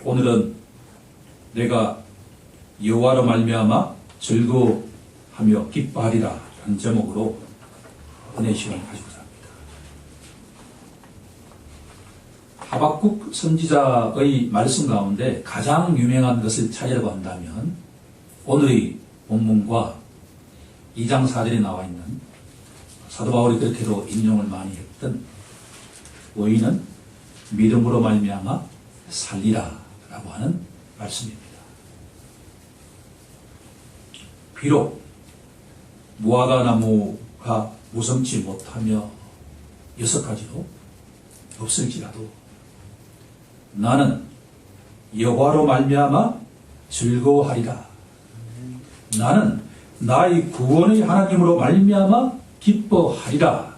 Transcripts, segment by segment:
오늘은 내가 여호와로 말미암아 즐거워하며 기뻐하리라 라는 제목으로 은혜의 시간을 가지고자 합니다. 하박국 선지자의 말씀 가운데 가장 유명한 것을 찾으려고 한다면 오늘의 본문과 2장 4절에 나와 있는 사도 바울이 그렇게도 인용을 많이 했던 의인은 믿음으로 말미암아 살리라 라고 하는 말씀입니다. 비록 무화과 나무가 무성치 못하며 6가지로 없을지라도 나는 여호와로 말미암아 즐거워하리라. 나는 나의 구원의 하나님으로 말미암아 기뻐하리라.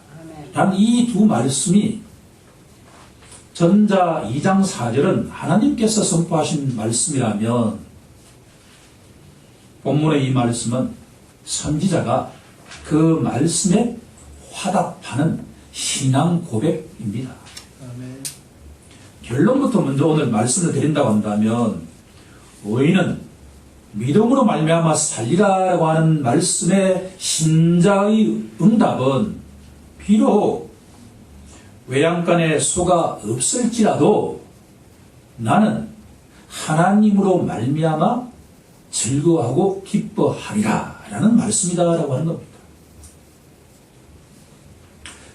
단 이 두 말씀이 전자 2장 4절은 하나님께서 선포하신 말씀이라면 본문의 이 말씀은 선지자가 그 말씀에 화답하는 신앙 고백입니다. 아멘. 결론부터 먼저 오늘 말씀을 드린다고 한다면 의인은 믿음으로 말미암아 살리라고 하는 말씀의 신자의 응답은 비록 외양간에 소가 없을지라도 나는 하나님으로 말미암아 즐거워하고 기뻐하리라 라는 말씀이다라고 하는 겁니다.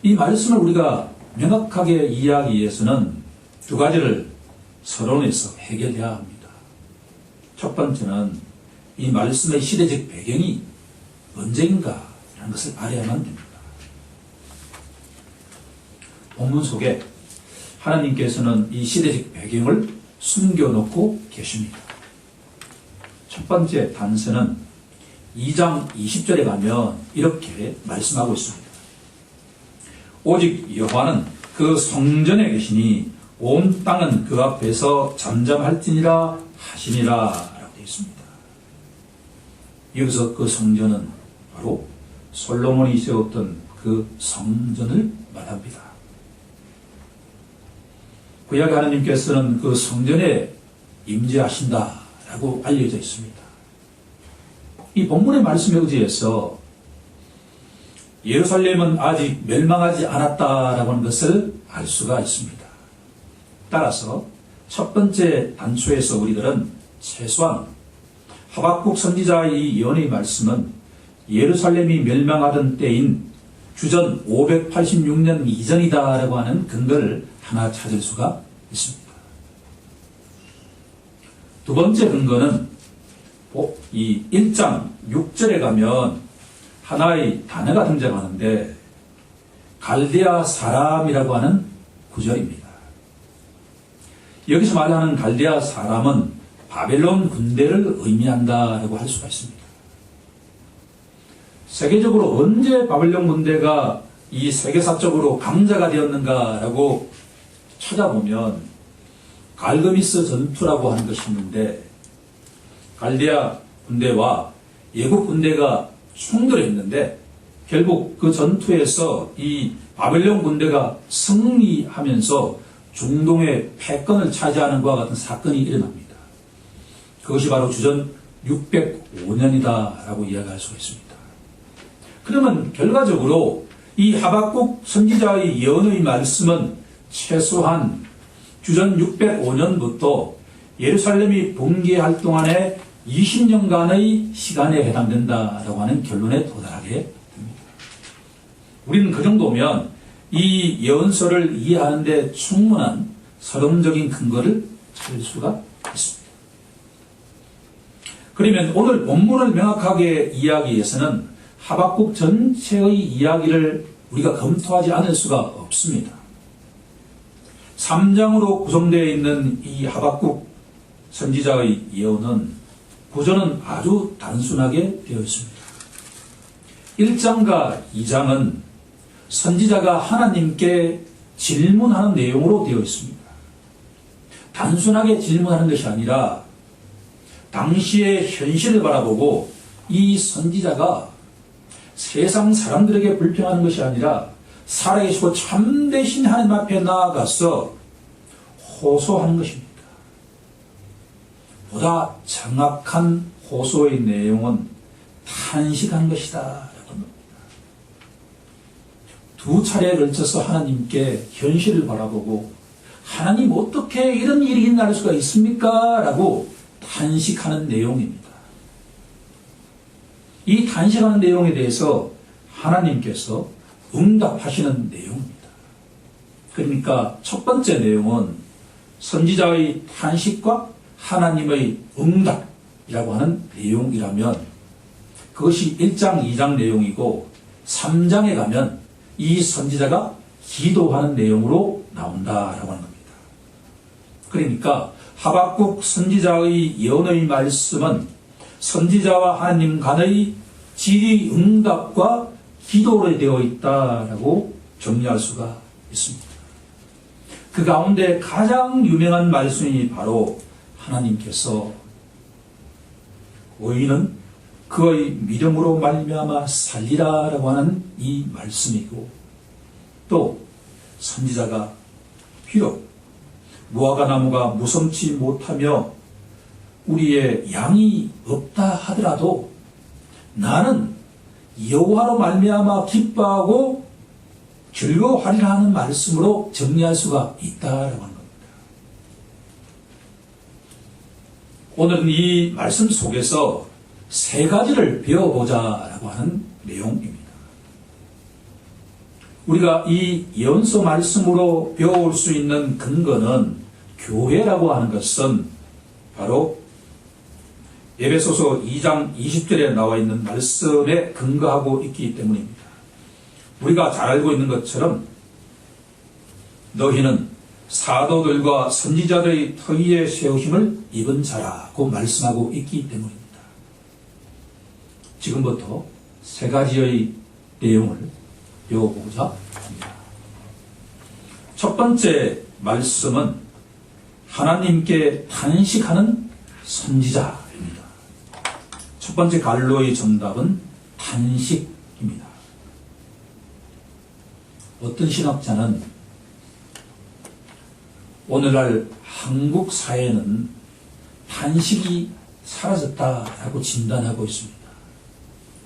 이 말씀을 우리가 명확하게 이해하기 위해서는 두 가지를 서론에서 해결해야 합니다. 첫 번째는 이 말씀의 시대적 배경이 언제인가 라는 것을 알아야만 됩니다. 본문 속에 하나님께서는 이 시대적 배경을 숨겨놓고 계십니다. 첫 번째 단서는 2장 20절에 가면 이렇게 말씀하고 있습니다. 오직 여호와는 그 성전에 계시니 온 땅은 그 앞에서 잠잠할지니라 하시니라 라고 되어 있습니다. 여기서 그 성전은 바로 솔로몬이 세웠던 그 성전을 말합니다. 구약 하나님께서는 그 성전에 임재하신다라고 알려져 있습니다. 이 본문의 말씀에 의지해서 예루살렘은 아직 멸망하지 않았다라고 하는 것을 알 수가 있습니다. 따라서 첫 번째 단초에서 우리들은 최소한 하박국 선지자의 이 예언의 말씀은 예루살렘이 멸망하던 때인 주전 586년 이전이다라고 하는 근거를 하나 찾을 수가 있습니다. 두 번째 근거는 이 1장 6절에 가면 하나의 단어가 등장하는데 갈대아 사람이라고 하는 구절입니다. 여기서 말하는 갈대아 사람은 바벨론 군대를 의미한다라고 할 수가 있습니다. 세계적으로 언제 바벨론 군대가 이 세계사적으로 강자가 되었는가라고 찾아보면 갈그미스 전투라고 하는 것이 있는데 갈대아 군대와 예국 군대가 충돌했는데 결국 그 전투에서 이 바벨론 군대가 승리하면서 중동의 패권을 차지하는 것과 같은 사건이 일어납니다. 그것이 바로 주전 605년이다라고 이야기할 수가 있습니다. 그러면 결과적으로 이 하박국 선지자의 예언의 말씀은 최소한 주전 605년부터 예루살렘이 붕괴할 동안에 20년간의 시간에 해당된다라고 하는 결론에 도달하게 됩니다. 우리는 그 정도면 이 예언서를 이해하는 데 충분한 서론적인 근거를 찾을 수가 있습니다. 그러면 오늘 본문을 명확하게 이해하기 위해서는 하박국 전체의 이야기를 우리가 검토하지 않을 수가 없습니다. 3장으로 구성되어 있는 이 하박국 선지자의 예언은 구조는 아주 단순하게 되어 있습니다. 1장과 2장은 선지자가 하나님께 질문하는 내용으로 되어 있습니다. 단순하게 질문하는 것이 아니라 당시의 현실을 바라보고 이 선지자가 세상 사람들에게 불평하는 것이 아니라 살아계시고 참되신 하나님 앞에 나아가서 호소하는 것입니다. 보다 정확한 호소의 내용은 탄식한 것이다 라고 합니다. 두 차례에 걸쳐서 하나님께 현실을 바라보고 하나님 어떻게 이런 일이 일어날 수가 있습니까? 라고 탄식하는 내용입니다. 이 탄식하는 내용에 대해서 하나님께서 응답하시는 내용입니다. 그러니까 첫 번째 내용은 선지자의 탄식과 하나님의 응답이라고 하는 내용이라면 그것이 1장, 2장 내용이고 3장에 가면 이 선지자가 기도하는 내용으로 나온다라고 하는 겁니다. 그러니까 하박국 선지자의 예언의 말씀은 선지자와 하나님 간의 질의응답과 기도로 되어 있다라고 정리할 수가 있습니다. 그 가운데 가장 유명한 말씀이 바로 하나님께서 의인은 그의 믿음으로 말미암아 살리라라고 하는 이 말씀이고, 또 선지자가 비록 무화과 나무가 무성치 못하며 우리의 양이 없다 하더라도 나는 여호와로 말미암아 기뻐하고 즐거워하리라 하는 말씀으로 정리할 수가 있다라고 하는 겁니다. 오늘은 이 말씀 속에서 세 가지를 배워보자라고 하는 내용입니다. 우리가 이 예언서 말씀으로 배울 수 있는 근거는 교회라고 하는 것은 바로 에베소서 2장 20절에 나와 있는 말씀에 근거하고 있기 때문입니다. 우리가 잘 알고 있는 것처럼 너희는 사도들과 선지자들의 터위에 세우심을 입은 자라고 말씀하고 있기 때문입니다. 지금부터 세 가지의 내용을 배워보고자 합니다. 첫 번째 말씀은 하나님께 탄식하는 선지자입니다. 첫 번째 갈로의 정답은 탄식입니다. 어떤 신학자는 오늘날 한국 사회는 탄식이 사라졌다라고 진단하고 있습니다.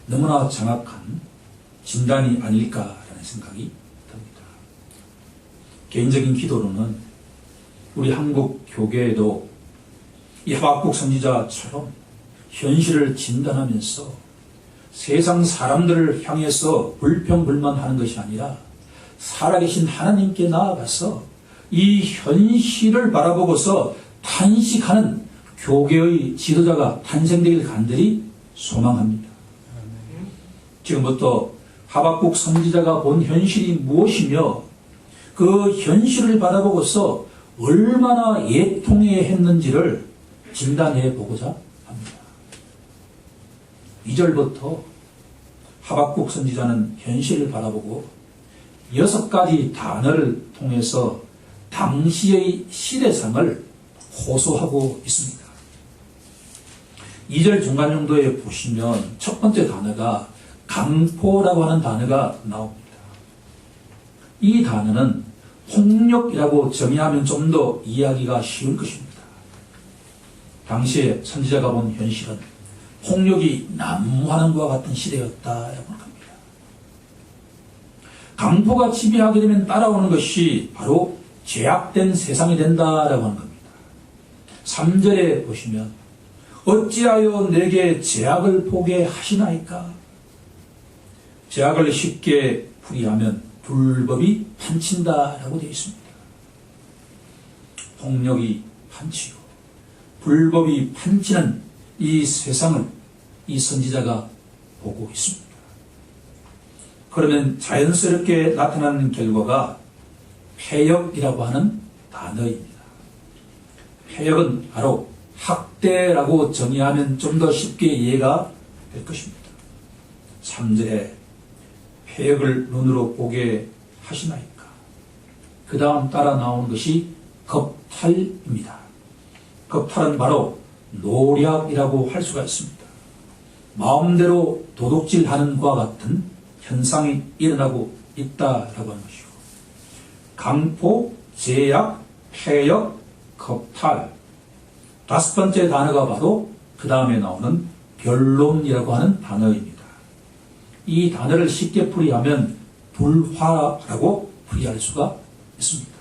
너무나 정확한 진단이 아닐까라는 생각이 듭니다. 개인적인 기도로는 우리 한국 교계에도 이 하박국 선지자처럼 현실을 진단하면서 세상 사람들을 향해서 불평불만하는 것이 아니라 살아계신 하나님께 나아가서 이 현실을 바라보고서 탄식하는 교계의 지도자가 탄생되길 간절히 소망합니다. 지금부터 하박국 선지자가 본 현실이 무엇이며 그 현실을 바라보고서 얼마나 애통해 했는지를 진단해 보고자 합니다. 2절부터 하박국 선지자는 현실을 바라보고 6가지 단어를 통해서 당시의 시대상을 호소하고 있습니다. 2절 중간 정도에 보시면 첫 번째 단어가 강포라고 하는 단어가 나옵니다. 이 단어는 폭력이라고 정의하면 좀 더 이해하기가 쉬울 것입니다. 당시에 선지자가 본 현실은 폭력이 난무하는 것과 같은 시대였다라고 합니다. 강포가 지배하게 되면 따라오는 것이 바로 죄악된 세상이 된다라고 하는 겁니다. 3절에 보시면 어찌하여 내게 죄악을 보게 하시나이까? 죄악을 쉽게 풀이하면 불법이 판친다라고 되어 있습니다. 폭력이 판치고 불법이 판치는 이 세상을 이 선지자가 보고 있습니다. 그러면 자연스럽게 나타나는 결과가 폐역이라고 하는 단어입니다. 폐역은 바로 학대라고 정의하면 좀 더 쉽게 이해가 될 것입니다. 3절에 폐역을 눈으로 보게 하시나이까? 그 다음 따라 나오는 것이 겁탈입니다. 겁탈은 바로 노략이라고 할 수가 있습니다. 마음대로 도둑질하는 것과 같은 현상이 일어나고 있다라고 하는 것이고, 강포, 제약, 폐역, 겁탈, 다섯 번째 단어가 바로 그 다음에 나오는 변론이라고 하는 단어입니다. 이 단어를 쉽게 풀이하면 불화라고 풀이할 수가 있습니다.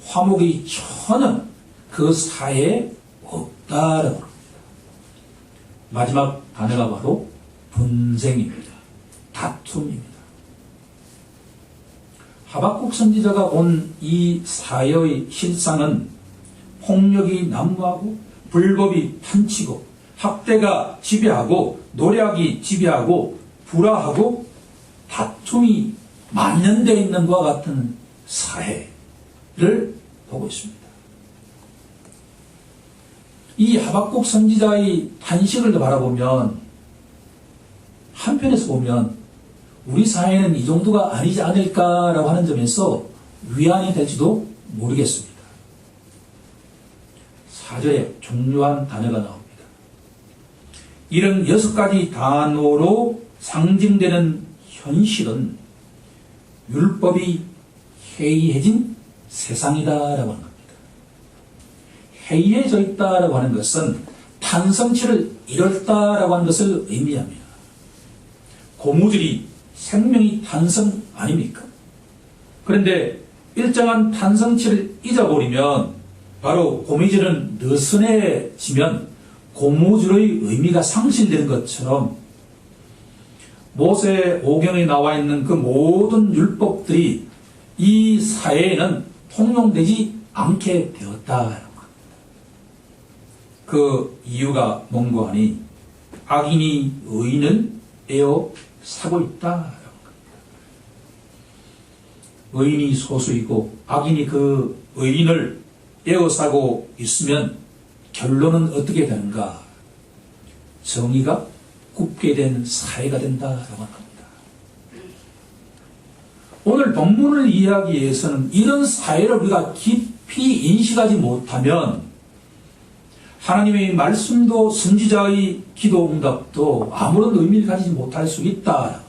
화목이 전혀 그 사회에 없다라고 합니다. 마지막 단어가 바로 분쟁입니다. 다툼입니다. 하박국 선지자가 온 이 사회의 실상은 폭력이 난무하고 불법이 판치고 학대가 지배하고 노략이 지배하고 불화하고 다툼이 만연되어 있는 것과 같은 사회를 보고 있습니다. 이 하박국 선지자의 탄식을 바라보면 한편에서 보면 우리 사회는 이 정도가 아니지 않을까라고 하는 점에서 위안이 될지도 모르겠습니다. 4절에 중요한 단어가 나옵니다. 이런 6가지 단어로 상징되는 현실은 율법이 해이해진 세상이다라고 하는 겁니다. 해이해져 있다라고 하는 것은 탄성치를 잃었다라고 하는 것을 의미합니다. 고무줄이 생명이 탄성 아닙니까? 그런데 일정한 탄성치를 잊어버리면 바로 고무줄은 느슨해지면 고무줄의 의미가 상실되는 것처럼 모세 오경에 나와 있는 그 모든 율법들이 이 사회에는 통용되지 않게 되었다. 그 이유가 뭔고 하니 악인이 의인을 에워싸고 있다. 의인이 소수이고 악인이 그 의인을 에워싸고 있으면 결론은 어떻게 되는가? 정의가 굽게 된 사회가 된다라고 합니다. 오늘 본문을 이해하기 위해서는 이런 사회를 우리가 깊이 인식하지 못하면 하나님의 말씀도 선지자의 기도 응답도 아무런 의미를 가지지 못할 수 있다.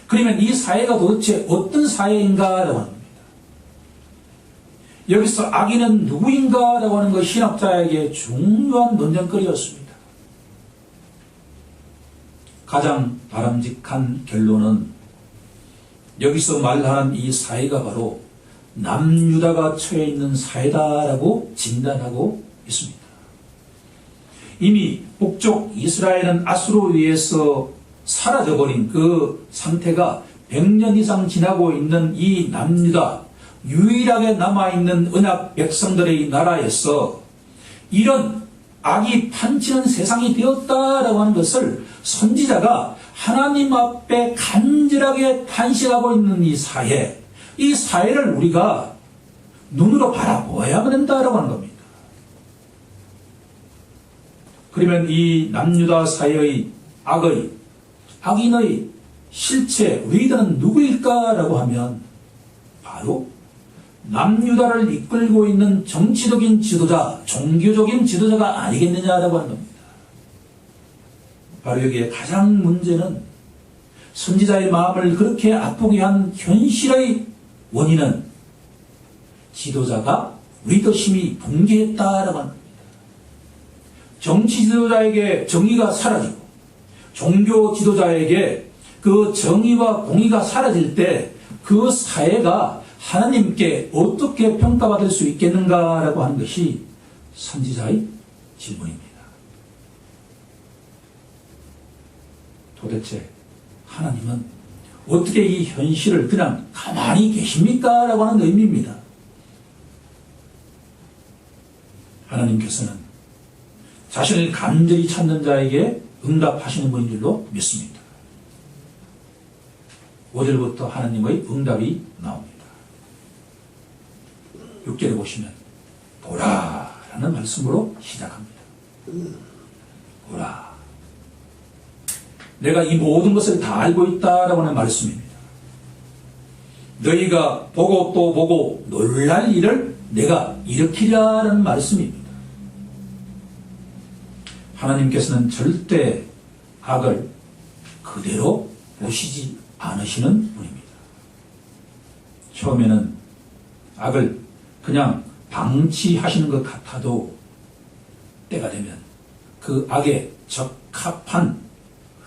그러면 이 사회가 도대체 어떤 사회인가라고 합니다. 여기서 악인은 누구인가라고 하는 것이 신학자에게 중요한 논쟁거리였습니다. 가장 바람직한 결론은 여기서 말하는 이 사회가 바로 남유다가 처해 있는 사회다라고 진단하고 있습니다. 이미 북쪽 이스라엘은 아수르에 의해서 사라져버린 그 상태가 100년 이상 지나고 있는 이 남유다, 유일하게 남아있는 언약 백성들의 나라에서 이런 악이 판치는 세상이 되었다라고 하는 것을 선지자가 하나님 앞에 간절하게 탄식하고 있는 이 사회를 우리가 눈으로 바라보아야 된다라고 하는 겁니다. 그러면 이 남유다 사회의 악인의 실체, 리더는 누구일까라고 하면 바로 남유다를 이끌고 있는 정치적인 지도자, 종교적인 지도자가 아니겠느냐라고 하는 겁니다. 바로 여기에 가장 문제는 선지자의 마음을 그렇게 아프게 한 현실의 원인은 지도자가 리더십이 붕괴했다라고 하는 겁니다. 정치 지도자에게 정의가 사라지고 종교 지도자에게 그 정의와 공의가 사라질 때 그 사회가 하나님께 어떻게 평가받을 수 있겠는가라고 하는 것이 선지자의 질문입니다. 도대체 하나님은 어떻게 이 현실을 그냥 가만히 계십니까? 라고 하는 의미입니다. 하나님께서는 자신을 간절히 찾는 자에게 응답하시는 분인 줄로 믿습니다. 5절부터 하나님의 응답이 나옵니다. 6절에 보시면 보라 라는 말씀으로 시작합니다. 보라, 내가 이 모든 것을 다 알고 있다라고 하는 말씀입니다. 너희가 보고 또 보고 놀랄 일을 내가 일으키라는 말씀입니다. 하나님께서는 절대 악을 그대로 보시지 않으시는 분입니다. 처음에는 악을 그냥 방치하시는 것 같아도 때가 되면 그 악에 적합한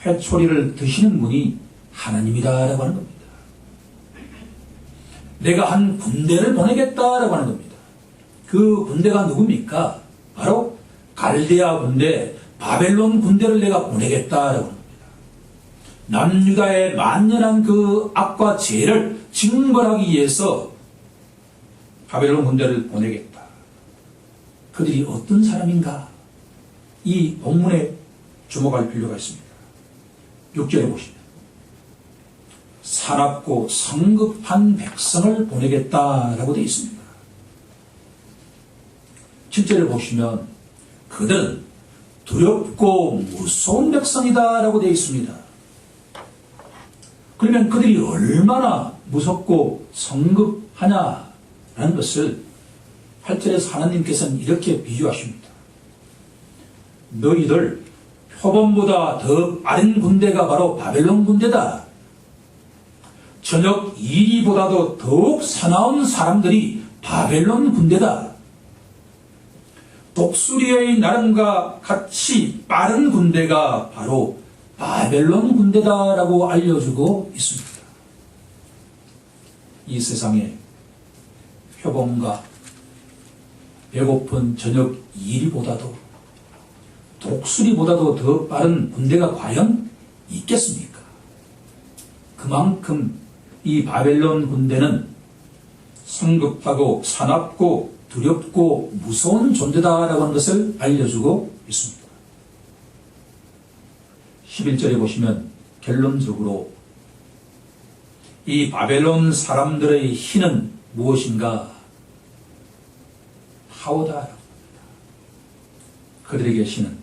회초리를 드시는 분이 하나님이다라고 하는 겁니다. 내가 한 군대를 보내겠다라고 하는 겁니다. 그 군대가 누굽니까? 바로 갈대아 군대, 바벨론 군대를 내가 보내겠다라고 합니다. 남유다의 만연한 그 악과 죄를 징벌하기 위해서 바벨론 군대를 보내겠다. 그들이 어떤 사람인가? 이 본문에 주목할 필요가 있습니다. 6절에 보시면 사납고 성급한 백성을 보내겠다라고 되어 있습니다. 7절에 보시면 그들은 두렵고 무서운 백성이다라고 되어 있습니다. 그러면 그들이 얼마나 무섭고 성급하냐라는 것을 8절에서 하나님께서는 이렇게 비유하십니다. 너희들 표범보다 더 빠른 군대가 바로 바벨론 군대다. 저녁 이리보다도 더욱 사나운 사람들이 바벨론 군대다. 독수리의 나름과 같이 빠른 군대가 바로 바벨론 군대다라고 알려주고 있습니다. 이 세상에 표범과 배고픈 저녁 이리보다도 독수리보다도 더 빠른 군대가 과연 있겠습니까? 그만큼 이 바벨론 군대는 성급하고 사납고 두렵고 무서운 존재다라고 하는 것을 알려주고 있습니다. 11절에 보시면 결론적으로 이 바벨론 사람들의 힘은 무엇인가? 파워다라고 합니다. 그들에게 신은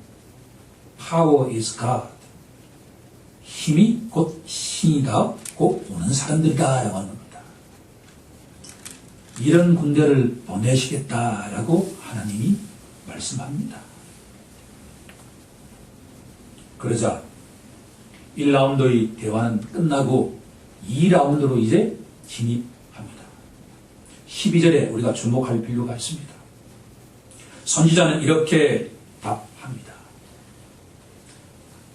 Power is God. 힘이 곧 신이다, 곧 오는 사람들이다라고 하는 겁니다. 이런 군대를 보내시겠다라고 하나님이 말씀합니다. 그러자 1라운드의 대화는 끝나고 2라운드로 이제 진입합니다. 12절에 우리가 주목할 필요가 있습니다. 선지자는 이렇게 답합니다.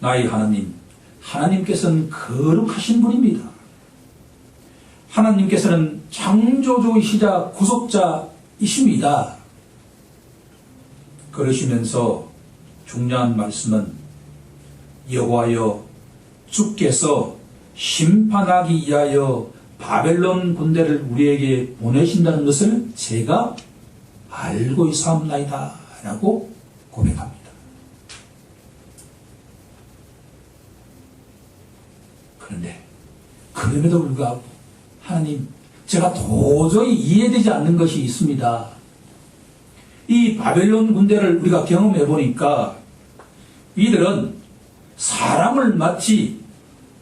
나의 하나님, 하나님께서는 거룩하신 분입니다. 하나님께서는 창조주이시자 구속자이십니다. 그러시면서 중요한 말씀은 여호와여 주께서 심판하기 위하여 바벨론 군대를 우리에게 보내신다는 것을 제가 알고 있사옵나이다 라고 고백합니다. 그런데 그럼에도 불구하고 하나님, 제가 도저히 이해되지 않는 것이 있습니다. 이 바벨론 군대를 우리가 경험해 보니까 이들은 사람을 마치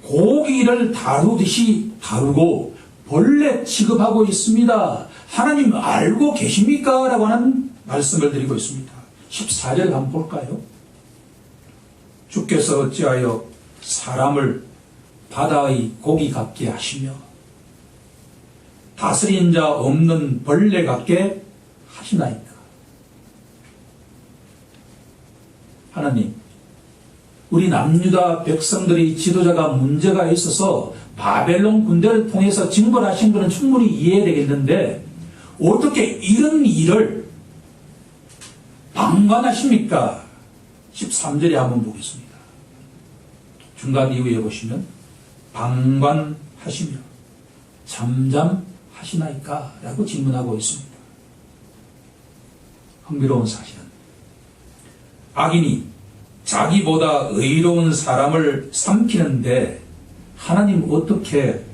고기를 다루듯이 다루고 벌레 취급하고 있습니다. 하나님 알고 계십니까? 라고 하는 말씀을 드리고 있습니다. 14절 한번 볼까요? 주께서 어찌하여 사람을 바다의 고기 같게 하시며 다스린 자 없는 벌레 같게 하시나이까? 하나님, 우리 남유다 백성들의 지도자가 문제가 있어서 바벨론 군대를 통해서 징벌하신 것은 충분히 이해되겠는데 어떻게 이런 일을 방관하십니까? 13절에 한번 보겠습니다. 중간 이후에 보시면 방관하시며 잠잠하시나이까? 라고 질문하고 있습니다. 흥미로운 사실은 악인이 자기보다 의로운 사람을 삼키는데 하나님 어떻게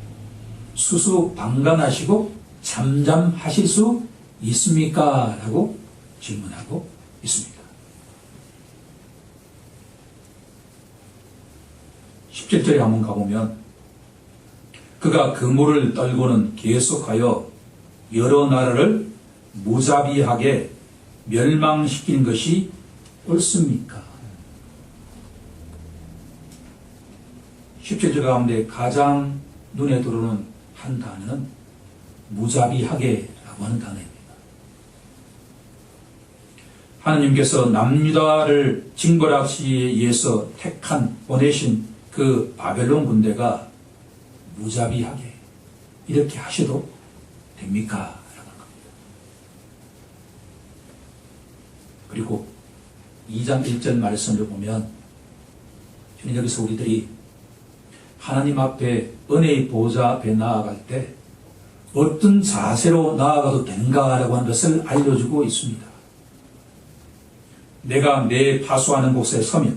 수수방관하시고 잠잠하실 수 있습니까? 라고 질문하고 있습니다. 17절에 한번 가보면 그가 그물을 떨고는 계속하여 여러 나라를 무자비하게 멸망시키는 것이 옳습니까? 17절 가운데 가장 눈에 들어오는 한 단어는 무자비하게라고 하는 단어입니다. 하나님께서 남유다를 징벌하시기 위해서 보내신 그 바벨론 군대가 무자비하게 이렇게 하셔도 됩니까? 라는 겁니다. 그리고 2장 1절 말씀을 보면 저는 여기서 우리들이 하나님 앞에 은혜의 보좌 앞에 나아갈 때 어떤 자세로 나아가도 되는가라고 하는 것을 알려주고 있습니다. 내가 내 파수하는 곳에 서며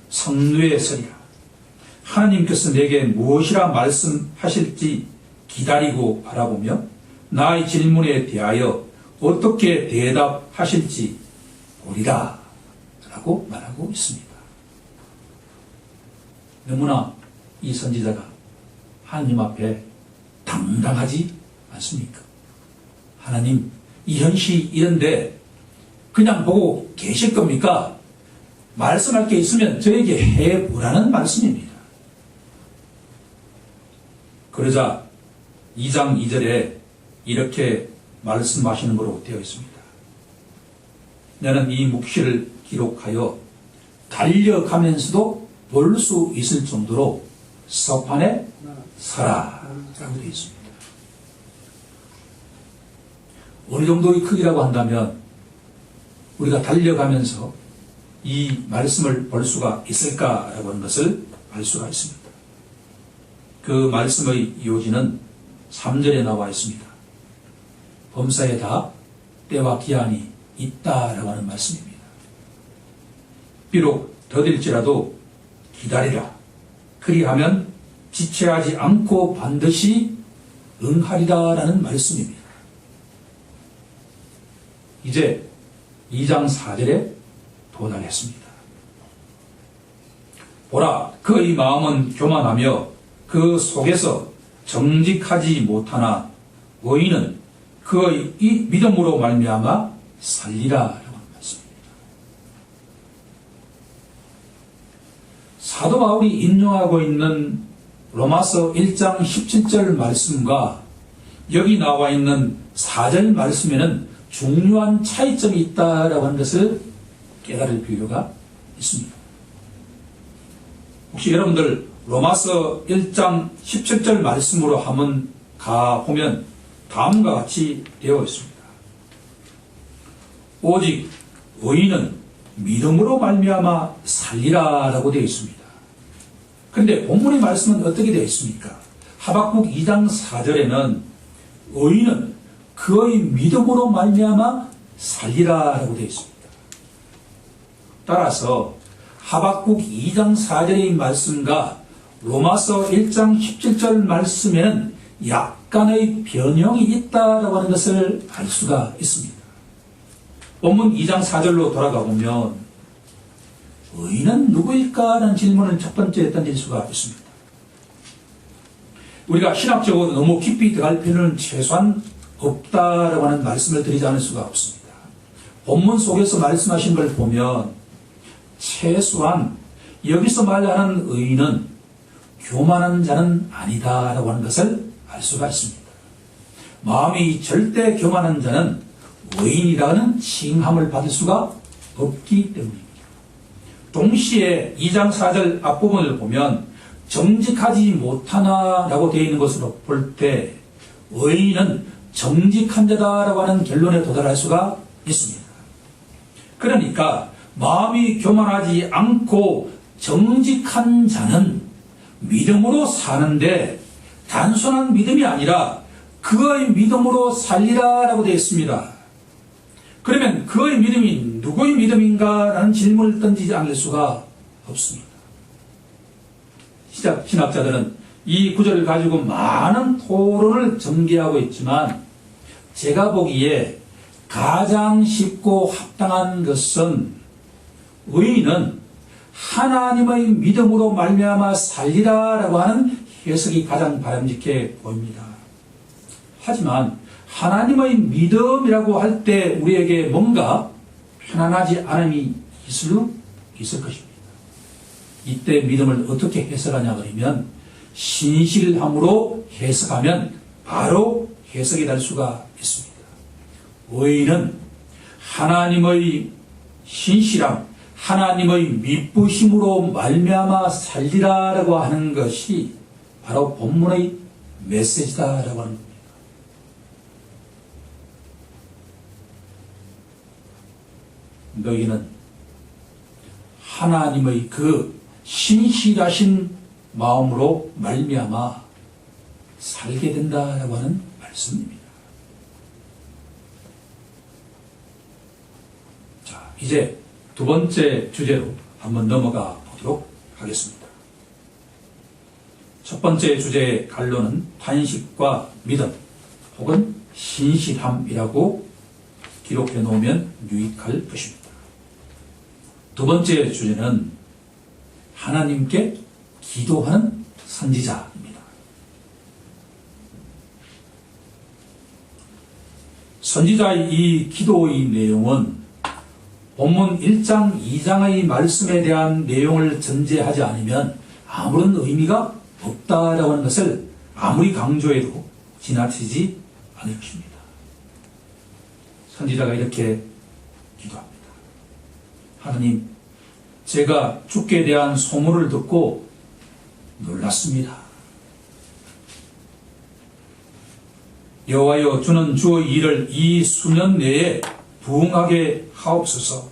성루에 서리라. 하나님께서 내게 무엇이라 말씀하실지 기다리고 바라보며 나의 질문에 대하여 어떻게 대답하실지 보리라 라고 말하고 있습니다. 너무나 이 선지자가 하나님 앞에 당당하지 않습니까? 하나님, 이 현실이 이런데 그냥 보고 계실 겁니까? 말씀할 게 있으면 저에게 해보라는 말씀입니다. 그러자 2장 2절에 이렇게 말씀하시는 것으로 되어 있습니다. 나는 이 묵시를 기록하여 달려가면서도 볼 수 있을 정도로 서판에 서라 라고 되어 있습니다. 어느 정도의 크기라고 한다면 우리가 달려가면서 이 말씀을 볼 수가 있을까라고 하는 것을 알 수가 있습니다. 그 말씀의 요지는 3절에 나와 있습니다. 범사에 다 때와 기한이 있다라고 하는 말씀입니다. 비록 더딜지라도 기다리라. 그리하면 지체하지 않고 반드시 응하리라라는 말씀입니다. 이제 2장 4절에 도달했습니다. 보라, 그의 마음은 교만하며 그 속에서 정직하지 못하나 의인은 그의 이 믿음으로 말미암아 살리라라고 하는 말씀입니다. 사도 바울이 인용하고 있는 로마서 1장 17절 말씀과 여기 나와 있는 4절 말씀에는 중요한 차이점이 있다라고 하는 것을 깨달을 필요가 있습니다. 혹시 여러분들 로마서 1장 17절 말씀으로 한번 가보면 다음과 같이 되어 있습니다. 오직 의인은 믿음으로 말미암아 살리라라고 되어 있습니다. 그런데 본문의 말씀은 어떻게 되어 있습니까? 하박국 2장 4절에는 의인은 그의 믿음으로 말미암아 살리라라고 되어 있습니다. 따라서 하박국 2장 4절의 말씀과 로마서 1장 17절 말씀에는 약간의 변형이 있다라고 하는 것을 알 수가 있습니다. 본문 2장 4절로 돌아가 보면 의인은 누구일까라는 질문을 첫 번째 던질 수가 있습니다. 우리가 신학적으로 너무 깊이 들어갈 필요는 최소한 없다라고 하는 말씀을 드리지 않을 수가 없습니다. 본문 속에서 말씀하신 걸 보면 최소한 여기서 말하는 의인은 교만한 자는 아니다라고 하는 것을 알 수가 있습니다. 마음이 절대 교만한 자는 의인이라는 칭함을 받을 수가 없기 때문입니다. 동시에 2장 4절 앞부분을 보면 정직하지 못하나라고 되어 있는 것으로 볼 때 의인은 정직한 자다라고 하는 결론에 도달할 수가 있습니다. 그러니까 마음이 교만하지 않고 정직한 자는 믿음으로 사는데 단순한 믿음이 아니라 그의 믿음으로 살리라라고 되어 있습니다. 그러면 그의 믿음이 누구의 믿음인가라는 질문을 던지지 않을 수가 없습니다. 신학자들은 이 구절을 가지고 많은 토론을 전개하고 있지만 제가 보기에 가장 쉽고 합당한 것은 의인은 하나님의 믿음으로 말미암아 살리라라고 하는 해석이 가장 바람직해 보입니다. 하지만 하나님의 믿음이라고 할 때 우리에게 뭔가 편안하지 않음이 있을 것입니다. 이때 믿음을 어떻게 해석하냐 그러면 신실함으로 해석하면 바로 해석이 될 수가 있습니다. 의인은 하나님의 신실함, 하나님의 미쁘심으로 말미암아 살리라라고 하는 것이 바로 본문의 메시지다라고 하는 겁니다. 너희는 하나님의 그 신실하신 마음으로 말미암아 살게 된다라고 하는 말씀입니다. 자, 이제 두 번째 주제로 한번 넘어가 보도록 하겠습니다. 첫 번째 주제의 간로는 탄식과 믿음 혹은 신실함이라고 기록해 놓으면 유익할 것입니다. 두 번째 주제는 하나님께 기도하는 선지자입니다. 선지자의 이 기도의 내용은 본문 1장, 2장의 말씀에 대한 내용을 전제하지 않으면 아무런 의미가 없다라고 하는 것을 아무리 강조해도 지나치지 않을 것입니다. 선지자가 이렇게 기도합니다. 하나님, 제가 주께 대한 소문을 듣고 놀랐습니다. 여호와여, 주는 주의 일을 이 수년 내에 부응하게 하옵소서.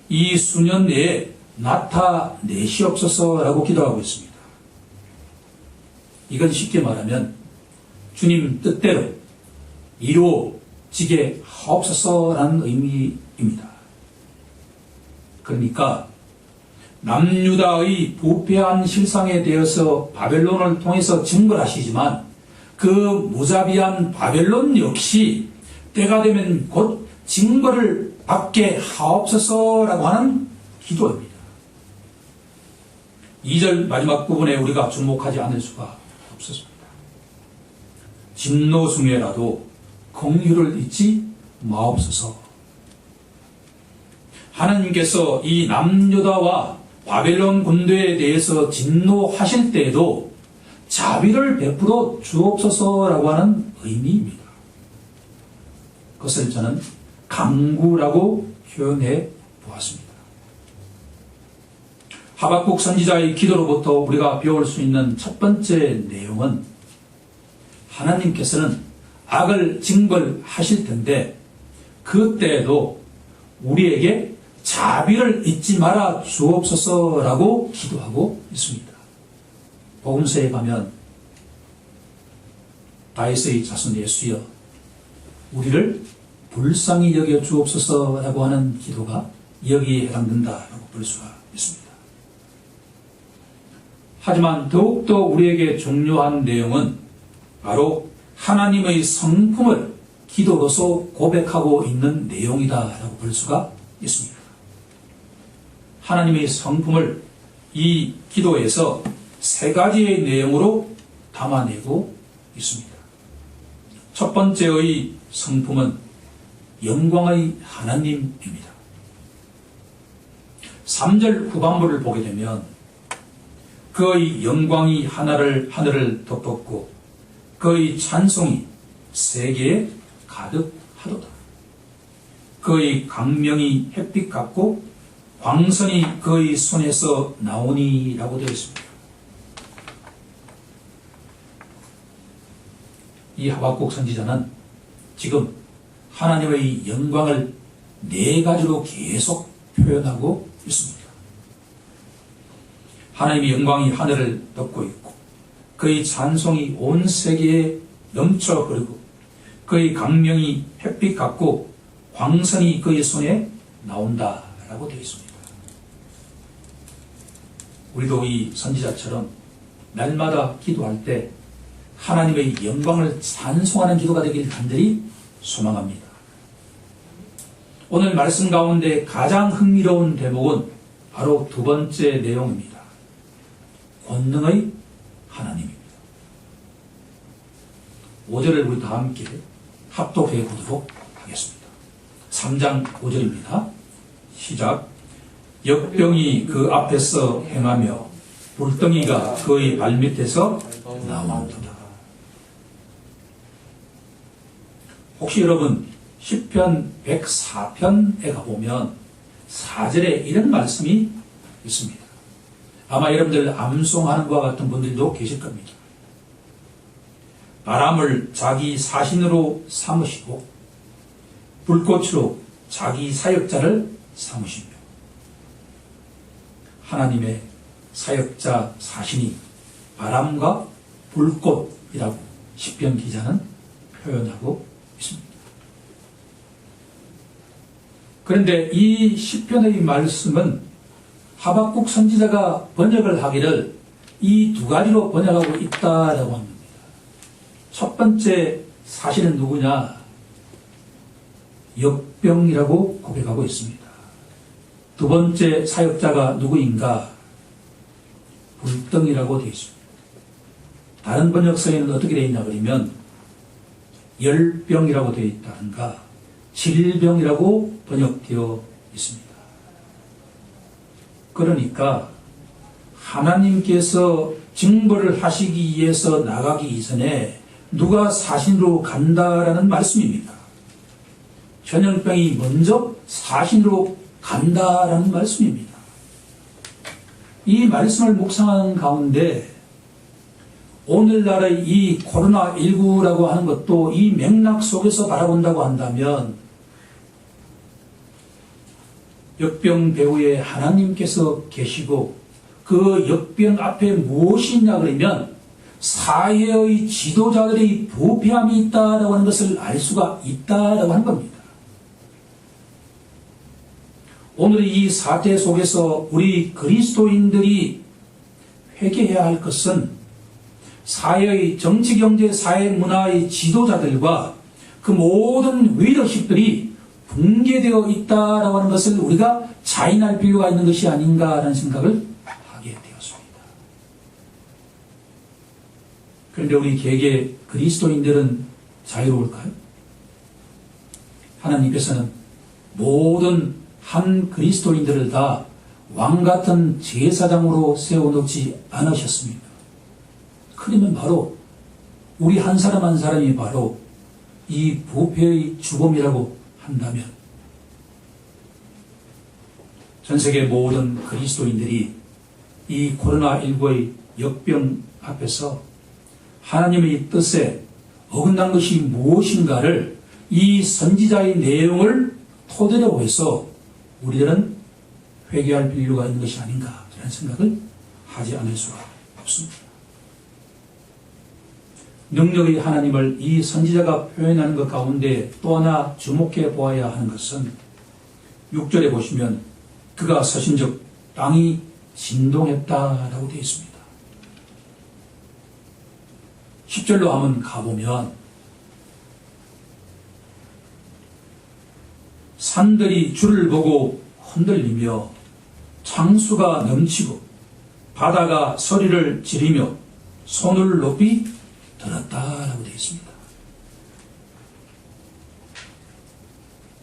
이 수년 내에 나타내시옵소서라고 기도하고 있습니다. 이건 쉽게 말하면 주님 뜻대로 이루어지게 하옵소서라는 의미입니다. 그러니까 남유다의 부패한 실상에 대해서 바벨론을 통해서 증거를 하시지만 그 무자비한 바벨론 역시 때가 되면 곧 증거를 받게 하옵소서라고 하는 기도입니다. 2절 마지막 부분에 우리가 주목하지 않을 수가 없었습니다. 진노 중에라도 긍휼을 잊지 마옵소서. 하나님께서 이 남유다와 바벨론 군대에 대해서 진노하실 때에도 자비를 베풀어 주옵소서라고 하는 의미입니다. 그것을 저는 강구라고 표현해 보았습니다. 하박국 선지자의 기도로부터 우리가 배울 수 있는 첫 번째 내용은 하나님께서는 악을 징벌하실 텐데 그때에도 우리에게 자비를 잊지 말아 주옵소서라고 기도하고 있습니다. 복음서에 가면 다윗의 자손 예수여 우리를 불쌍히 여겨 주옵소서라고 하는 기도가 여기에 해당된다라고 볼 수가 있습니다. 하지만 더욱더 우리에게 중요한 내용은 바로 하나님의 성품을 기도로서 고백하고 있는 내용이다라고 볼 수가 있습니다. 하나님의 성품을 이 기도에서 세 가지의 내용으로 담아내고 있습니다. 첫 번째의 성품은 영광의 하나님입니다. 3절 후반부를 보게 되면 그의 영광이 하늘을 덮었고 그의 찬송이 세계에 가득하도다. 그의 강명이 햇빛 같고 광선이 그의 손에서 나오니라고 되어 있습니다. 이 하박국 선지자는 지금 하나님의 영광을 네 가지로 계속 표현하고 있습니다. 하나님의 영광이 하늘을 덮고 있고 그의 찬송이 온 세계에 넘쳐 흐르고 그의 강명이 햇빛 같고 광선이 그의 손에 나온다라고 되어 있습니다. 우리도 이 선지자처럼 날마다 기도할 때 하나님의 영광을 찬송하는 기도가 되길 간절히 소망합니다. 오늘 말씀 가운데 가장 흥미로운 대목은 바로 두 번째 내용입니다. 권능의 하나님입니다. 5절을 우리 다 함께 합독해 보도록 하겠습니다. 3장 5절입니다. 시작. 역병이 그 앞에서 행하며 불덩이가 그의 발밑에서 나오는도다. 혹시 여러분 시편 104편에 가보면 4절에 이런 말씀이 있습니다. 아마 여러분들 암송하는 것과 같은 분들도 계실 겁니다. 바람을 자기 사신으로 삼으시고 불꽃으로 자기 사역자를 삼으시며 하나님의 사역자 사신이 바람과 불꽃이라고 시편 기자는 표현하고 있습니다. 그런데 이 시편의 말씀은 하박국 선지자가 번역을 하기를 이 두 가지로 번역하고 있다라고 합니다. 첫 번째 사실은 누구냐? 역병이라고 고백하고 있습니다. 두 번째 사역자가 누구인가? 불덩이라고 되어 있습니다. 다른 번역서에는 어떻게 되어 있냐 그러면 열병이라고 되어 있다든가 질병이라고 번역되어 있습니다. 그러니까 하나님께서 징벌을 하시기 위해서 나가기 이전에 누가 사신으로 간다라는 말씀입니다. 전염병이 먼저 사신으로 간다라는 말씀입니다. 이 말씀을 묵상하는 가운데 오늘날의 이 코로나19라고 하는 것도 이 맥락 속에서 바라본다고 한다면 역병 배후에 하나님께서 계시고 그 역병 앞에 무엇이 있냐 그러면 사회의 지도자들의 부패함이 있다라고 하는 것을 알 수가 있다라고 하는 겁니다. 오늘 이 사태 속에서 우리 그리스도인들이 회개해야 할 것은 사회의 정치, 경제, 사회, 문화의 지도자들과 그 모든 리더십들이 붕괴되어 있다라고 하는 것을 우리가 자인할 필요가 있는 것이 아닌가라는 생각을 하게 되었습니다. 그런데 우리 개개 그리스도인들은 자유로울까요? 하나님께서는 모든 한 그리스도인들을 다 왕같은 제사장으로 세워놓지 않으셨습니다. 그러면 바로 우리 한 사람 한 사람이 바로 이 부패의 주범이라고 한다면 전 세계 모든 그리스도인들이 이 코로나19의 역병 앞에서 하나님의 뜻에 어긋난 것이 무엇인가를 이 선지자의 내용을 토대로 해서 우리들은 회개할 필요가 있는 것이 아닌가라는 생각을 하지 않을 수가 없습니다. 능력의 하나님을 이 선지자가 표현하는 것 가운데 또 하나 주목해 보아야 하는 것은 6절에 보시면 그가 서신즉 땅이 진동했다라고 되어 있습니다. 10절로 한번 가보면 산들이 주를 보고 흔들리며 창수가 넘치고 바다가 소리를 지르며 손을 높이 들었다라고 되어 있습니다.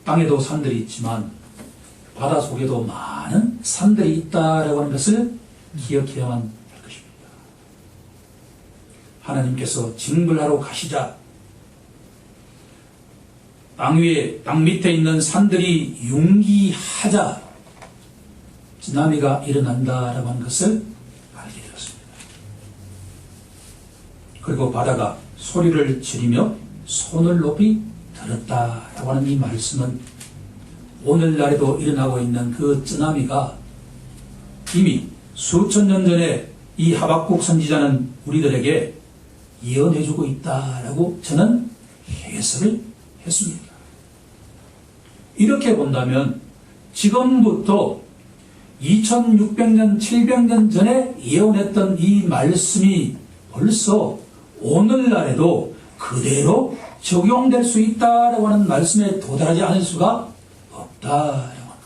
땅에도 산들이 있지만 바다 속에도 많은 산들이 있다라고 하는 것을 기억해야만 할 것입니다. 하나님께서 징벌하러 가시자 땅 위에, 땅 밑에 있는 산들이 융기하자 쓰나미가 일어난다라고 하는 것을 알게 되었습니다. 그리고 바다가 소리를 지르며 손을 높이 들었다라고 하는 이 말씀은 오늘날에도 일어나고 있는 그 쓰나미가 이미 수천 년 전에 이 하박국 선지자는 우리들에게 예언해주고 있다라고 저는 해석을 했습니다. 이렇게 본다면 지금부터 2600년, 700년 전에 예언했던 이 말씀이 벌써 오늘날에도 그대로 적용될 수 있다라고 하는 말씀에 도달하지 않을 수가 없다라고 합니다.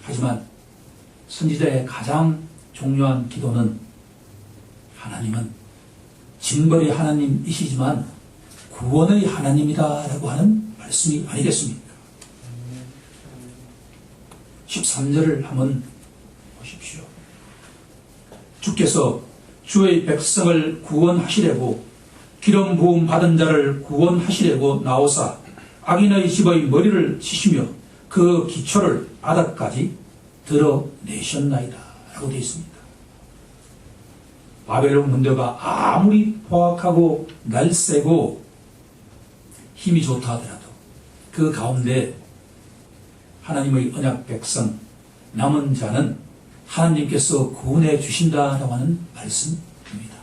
하지만 선지자의 가장 중요한 기도는 하나님은 징벌의 하나님이시지만 구원의 하나님이다라고 하는 말씀이 아니겠습니까? 13절을 한번 보십시오. 주께서 주의 백성을 구원하시려고 기름 부음 받은 자를 구원하시려고 나오사 악인의 집의 머리를 치시며 그 기초를 바닥까지 드러내셨나이다 라고 되어 있습니다. 바벨론 군대가 아무리 포악하고 날쌔고 힘이 좋다 하더라도 그 가운데 하나님의 언약 백성 남은 자는 하나님께서 구원해 주신다라고 하는 말씀입니다.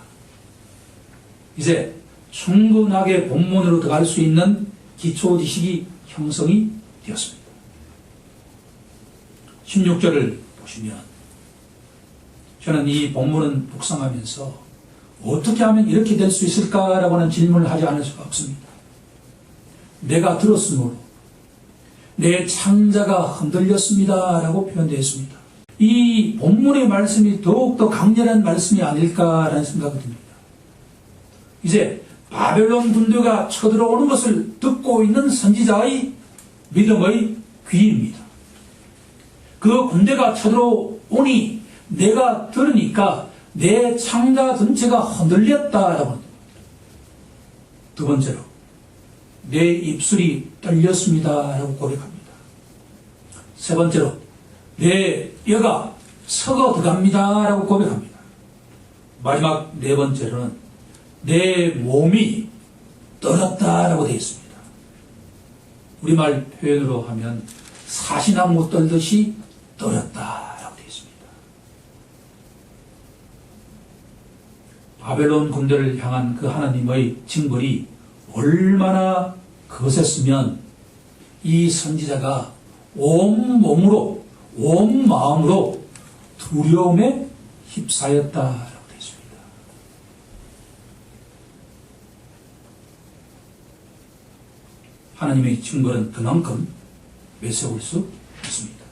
이제 충분하게 본문으로 들어갈 수 있는 기초 지식이 형성이 되었습니다. 16절을 보시면 저는 이 본문을 묵상하면서 어떻게 하면 이렇게 될 수 있을까라고 하는 질문을 하지 않을 수가 없습니다. 내가 들었으므로 내 창자가 흔들렸습니다 라고 표현되어 있습니다. 이 본문의 말씀이 더욱더 강렬한 말씀이 아닐까라는 생각이 듭니다. 이제 바벨론 군대가 쳐들어오는 것을 듣고 있는 선지자의 믿음의 귀입니다. 그 군대가 쳐들어오니 내가 들으니까 내 창자 전체가 흔들렸다라고 합니다. 두 번째로 내 입술이 떨렸습니다라고 고백합니다. 세 번째로 내 뼈가 썩어 들어갑니다라고 고백합니다. 마지막 네 번째로는 내 몸이 떨었다라고 되어 있습니다. 우리말 표현으로 하면 사시나무 떨듯이 떨었다라고 되어 있습니다. 바벨론 군대를 향한 그 하나님의 징벌이 얼마나 거셌으면 이 선지자가 온 몸으로 온 마음으로 두려움에 휩싸였다라고 되어 있습니다. 하나님의 징벌은 그만큼 매서울 수 있습니다.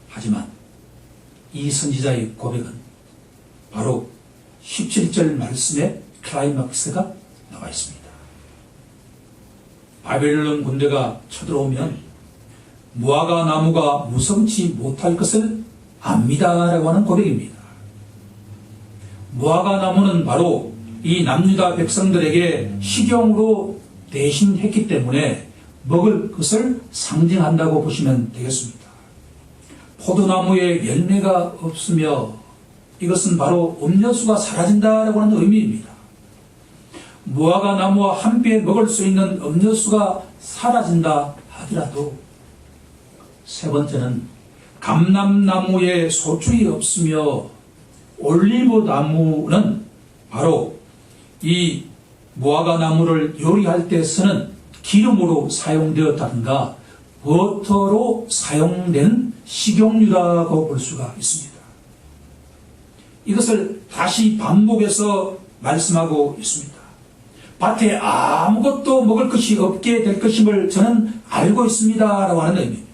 하지만 이 선지자의 고백은 바로 17절 말씀의 클라이막스가 나와 있습니다. 바벨론 군대가 쳐들어오면 무화과 나무가 무성치 못할 것을 압니다라고 하는 고백입니다. 무화과 나무는 바로 이 남유다 백성들에게 식용으로 대신했기 때문에 먹을 것을 상징한다고 보시면 되겠습니다. 포도나무에 열매가 없으며 이것은 바로 음료수가 사라진다라고 하는 의미입니다. 무화과 나무와 함께 먹을 수 있는 음료수가 사라진다 하더라도 세 번째는 감람나무에 소출이 없으며 올리브 나무는 바로 이 무화과 나무를 요리할 때 쓰는 기름으로 사용되었다든가 버터로 사용된 식용유라고 볼 수가 있습니다. 이것을 다시 반복해서 말씀하고 있습니다. 밭에 아무것도 먹을 것이 없게 될 것임을 저는 알고 있습니다 라고 하는 의미입니다.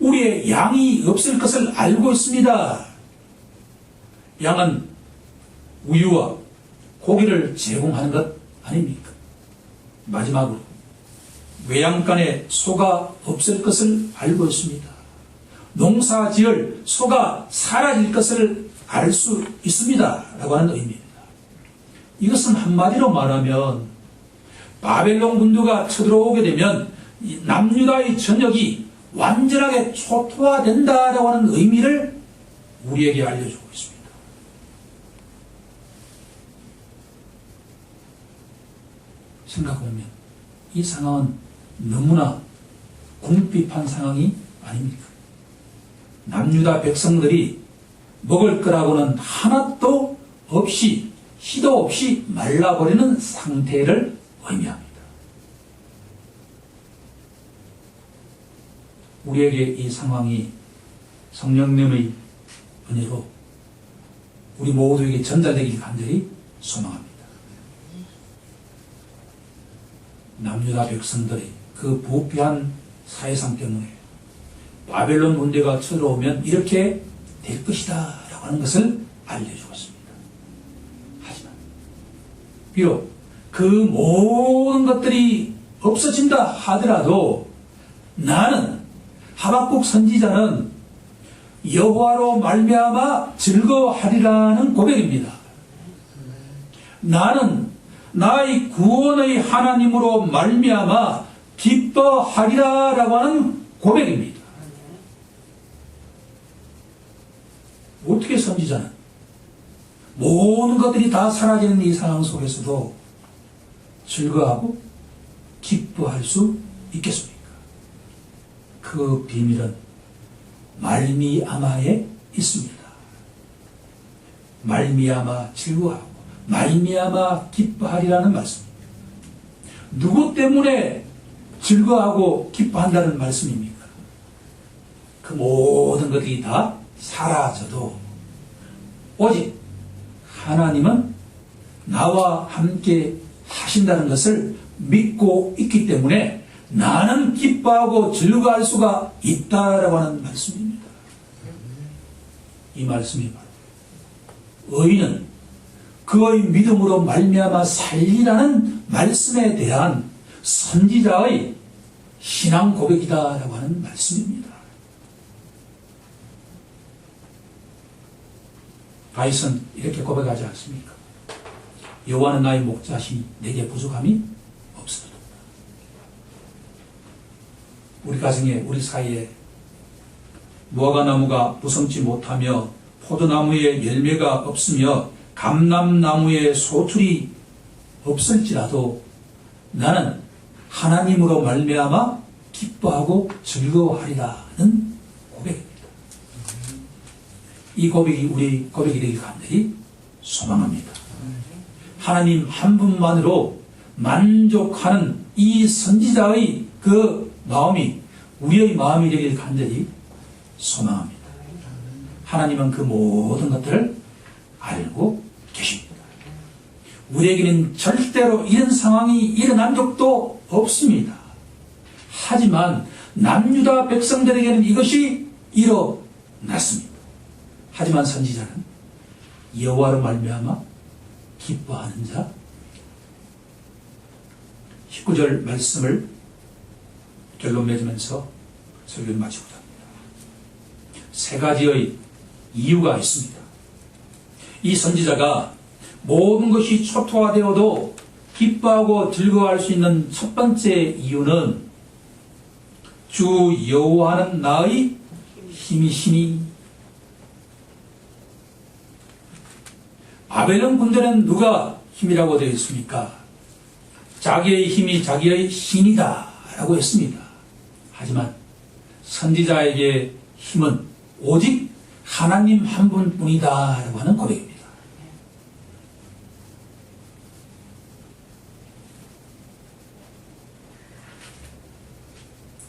우리의 양이 없을 것을 알고 있습니다. 양은 우유와 고기를 제공하는 것 아닙니까? 마지막으로 외양간에 소가 없을 것을 알고 있습니다. 농사 지을 소가 사라질 것을 알 수 있습니다 라고 하는 의미입니다. 이것은 한마디로 말하면 바벨론 군대가 쳐들어오게 되면 남유다의 전역이 완전하게 초토화된다라고 하는 의미를 우리에게 알려주고 있습니다. 생각해보면 이 상황은 너무나 궁핍한 상황이 아닙니까? 남유다 백성들이 먹을 거라고는 하나도 없이 희도 없이 말라버리는 상태를 의미합니다. 우리에게 이 상황이 성령님의 은혜로 우리 모두에게 전달되길 간절히 소망합니다. 남유다 백성들의 그 부패한 사회상 때문에 바벨론 군대가 쳐들어오면 이렇게 될 것이다 라고 하는 것을 알려주고 있습니다. 하지만 비록 그 모든 것들이 없어진다 하더라도 나는 하박국 선지자는 여호와로 말미암아 즐거워하리라는 고백입니다. 나는 나의 구원의 하나님으로 말미암아 기뻐하리라 라고 하는 고백입니다. 어떻게 선지자는 모든 것들이 다 사라지는 이 상황 속에서도 즐거워하고 기뻐할 수 있겠습니까? 그 비밀은 말미암아에 있습니다. 말미암아 즐거워하고 말미암아 기뻐하리라는 말씀입니다. 누구 때문에 즐거워하고 기뻐한다는 말씀입니까? 그 모든 것들이 다 사라져도 오직 하나님은 나와 함께 하신다는 것을 믿고 있기 때문에 나는 기뻐하고 즐거워할 수가 있다라고 하는 말씀입니다. 이 말씀이 바로 의인은 그의 믿음으로 말미암아 살리라는 말씀에 대한 선지자의 신앙 고백이다라고 하는 말씀입니다. 다윗은 이렇게 고백하지 않습니까? 여호와는 나의 목자시니 내게 부족함이 없으리로다. 우리 가정에 우리 사이에 무화과나무가 무성치 못하며 포도나무에 열매가 없으며 감람나무에 소출이 없을지라도 나는 하나님으로 말미암아 기뻐하고 즐거워하리라는 고백입니다. 이 고백이 우리 고백이 되길 간절히 소망합니다. 하나님 한 분만으로 만족하는 이 선지자의 그 마음이 우리의 마음이 되길 간절히 소망합니다. 하나님은 그 모든 것들을 알고 계십니다. 우리에게는 절대로 이런 상황이 일어난 적도 없습니다. 하지만 남유다 백성들에게는 이것이 일어났습니다. 하지만 선지자는 여호와로 말미암아 기뻐하는 자 19절 말씀을 결론 맺으면서 설교를 마치고자 합니다. 세 가지의 이유가 있습니다. 이 선지자가 모든 것이 초토화되어도 기뻐하고 즐거워할 수 있는 첫 번째 이유는 주 여호와는 나의 힘이시니. 바벨론 군대는 누가 힘이라고 되어 있습니까? 자기의 힘이 자기의 신이다 라고 했습니다. 하지만 선지자에게 힘은 오직 하나님 한 분뿐이다 라고 하는 고백입니다.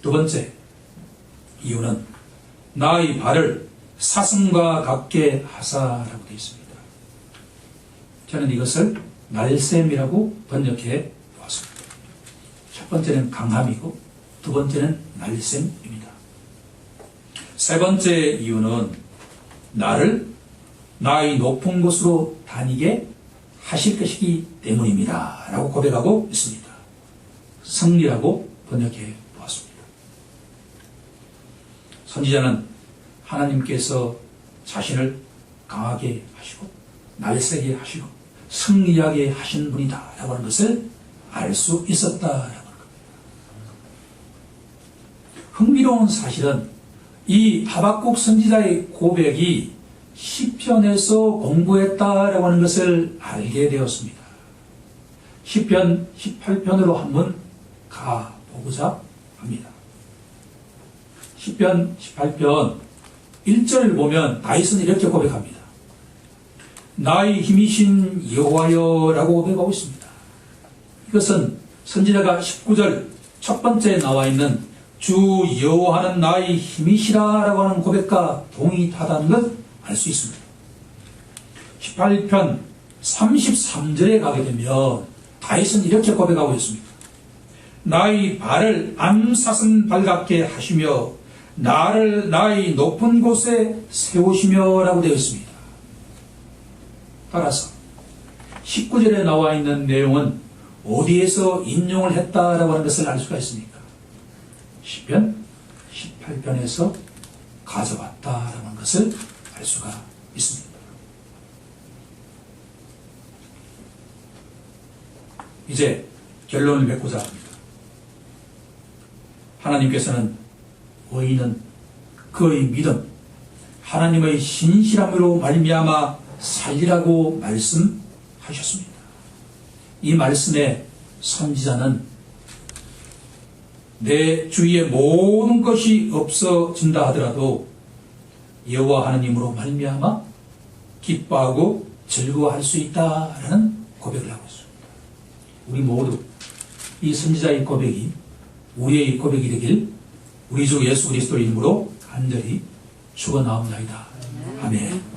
두 번째 이유는 나의 발을 사슴과 같게 하사라고 되어 있습니다. 저는 이것을 날쌘이라고 번역해 보았습니다. 첫 번째는 강함이고 두 번째는 날쌘입니다. 세 번째 이유는 나를 나의 높은 곳으로 다니게 하실 것이기 때문입니다 라고 고백하고 있습니다. 승리라고 번역해 보았습니다. 선지자는 하나님께서 자신을 강하게 하시고 날쌘게 하시고 승리하게 하신 분이다 라고 하는 것을 알 수 있었다라고 합니다. 흥미로운 사실은 이 하박국 선지자의 고백이 시편에서 공부했다라고 하는 것을 알게 되었습니다. 시편 18편으로 한번 가보고자 합니다. 시편 18편 1절을 보면 다윗은 이렇게 고백합니다. 나의 힘이신 여호와여 라고 고백하고 있습니다. 이것은 선지자가 19절 첫 번째에 나와 있는 주 여호와는 나의 힘이시라 라고 하는 고백과 동의하다는 것 알 수 있습니다. 18편 33절에 가게 되면 다윗은 이렇게 고백하고 있습니다. 나의 발을 암사슴 발 같게 하시며 나를 나의 높은 곳에 세우시며 라고 되어 있습니다. 따라서 19절에 나와 있는 내용은 어디에서 인용을 했다라고 하는 것을 알 수가 있습니까? 시편 18편에서 가져왔다라고 하는 것을 알 수가 있습니다. 이제 결론을 맺고자 합니다. 하나님께서는 의인은 그의 믿음, 하나님의 신실함으로 말미암아 살리라고 말씀하셨습니다. 이 말씀에 선지자는 내 주위에 모든 것이 없어진다 하더라도 여호와 하나님으로 말미암아 기뻐하고 즐거워할 수 있다라는 고백을 하고 있습니다. 우리 모두 이 선지자의 고백이 우리의 고백이 되길 우리 주 예수 그리스도의 이름으로 간절히 축원하옵나이다. 아멘.